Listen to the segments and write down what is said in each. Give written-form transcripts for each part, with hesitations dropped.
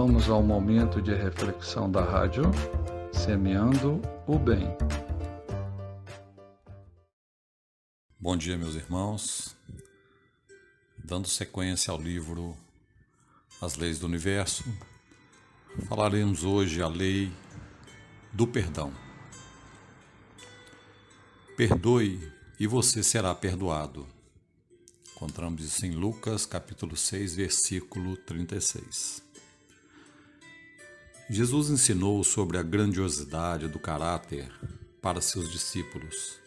Vamos ao momento de reflexão da rádio Semeando o Bem. Bom dia, meus irmãos. Dando sequência ao livro As Leis do Universo, falaremos hoje a lei do perdão. Perdoe e você será perdoado. Encontramos isso em Lucas, capítulo 6, versículo 36. Jesus ensinou sobre a grandiosidade do caráter para seus discípulos.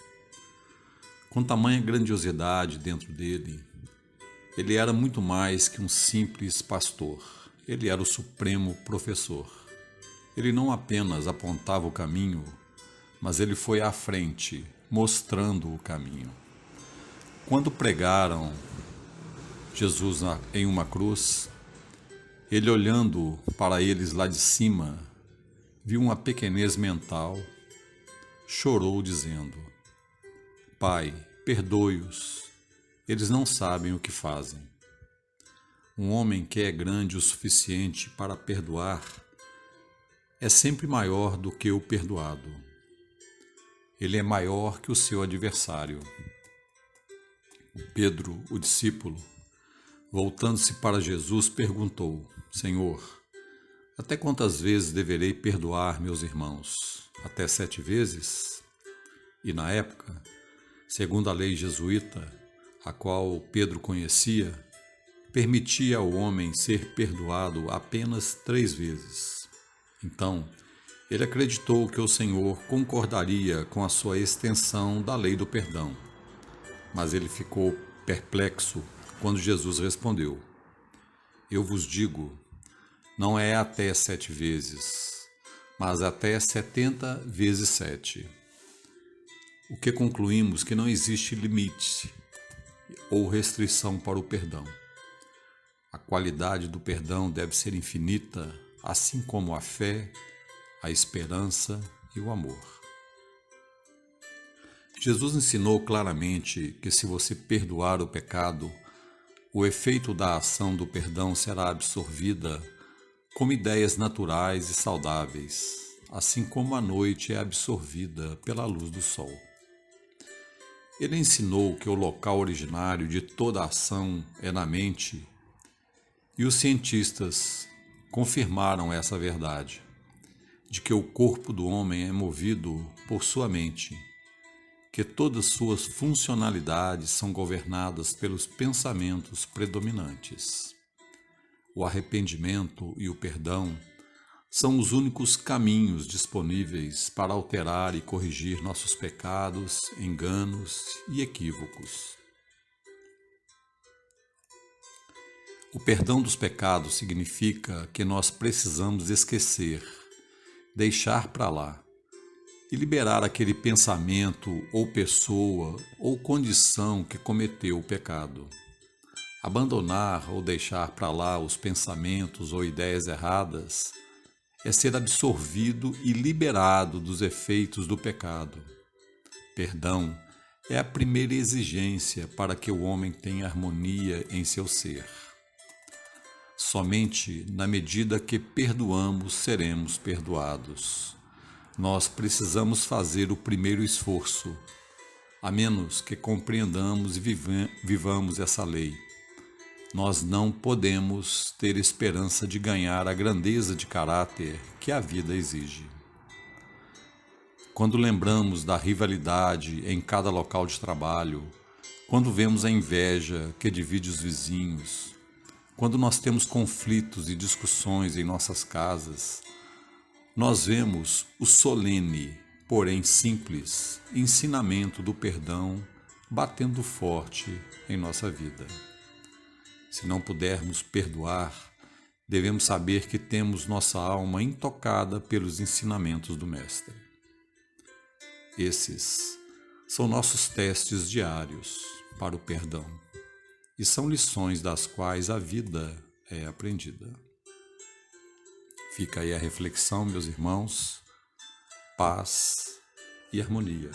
Com tamanha grandiosidade dentro dele, ele era muito mais que um simples pastor. Ele era o supremo professor. Ele não apenas apontava o caminho, mas ele foi à frente, mostrando o caminho. Quando pregaram Jesus em uma cruz, ele, olhando para eles lá de cima, viu uma pequenez mental, chorou dizendo: Pai, perdoe-os, eles não sabem o que fazem. Um homem que é grande o suficiente para perdoar é sempre maior do que o perdoado. Ele é maior que o seu adversário. Pedro, o discípulo, voltando-se para Jesus, perguntou: Senhor, até quantas vezes deverei perdoar meus irmãos? Até 7 vezes? E na época, segundo a lei jesuíta, a qual Pedro conhecia, permitia ao homem ser perdoado apenas 3 vezes. Então, ele acreditou que o Senhor concordaria com a sua extensão da lei do perdão. Mas ele ficou perplexo quando Jesus respondeu: Eu vos digo, não é até 7 vezes, mas até 70 vezes 7. O que concluímos que não existe limite ou restrição para o perdão. A qualidade do perdão deve ser infinita, assim como a fé, a esperança e o amor. Jesus ensinou claramente que se você perdoar o pecado, o efeito da ação do perdão será absorvida como ideias naturais e saudáveis, assim como a noite é absorvida pela luz do sol. Ele ensinou que o local originário de toda ação é na mente, e os cientistas confirmaram essa verdade, de que o corpo do homem é movido por sua mente, que todas suas funcionalidades são governadas pelos pensamentos predominantes. O arrependimento e o perdão são os únicos caminhos disponíveis para alterar e corrigir nossos pecados, enganos e equívocos. O perdão dos pecados significa que nós precisamos esquecer, deixar para lá, e liberar aquele pensamento ou pessoa ou condição que cometeu o pecado. Abandonar ou deixar para lá os pensamentos ou ideias erradas é ser absorvido e liberado dos efeitos do pecado. Perdão é a primeira exigência para que o homem tenha harmonia em seu ser. Somente na medida que perdoamos seremos perdoados. Nós precisamos fazer o primeiro esforço, a menos que compreendamos e vivamos essa lei. Nós não podemos ter esperança de ganhar a grandeza de caráter que a vida exige. Quando lembramos da rivalidade em cada local de trabalho, quando vemos a inveja que divide os vizinhos, quando nós temos conflitos e discussões em nossas casas, nós vemos o solene, porém simples, ensinamento do perdão batendo forte em nossa vida. Se não pudermos perdoar, devemos saber que temos nossa alma intocada pelos ensinamentos do Mestre. Esses são nossos testes diários para o perdão e são lições das quais a vida é aprendida. Fica aí a reflexão, meus irmãos. Paz e harmonia.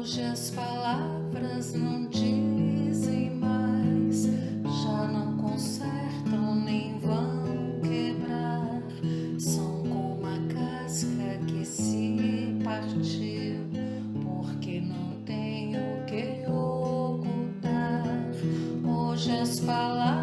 Hoje as palavras não dizem mais, já cujas palavras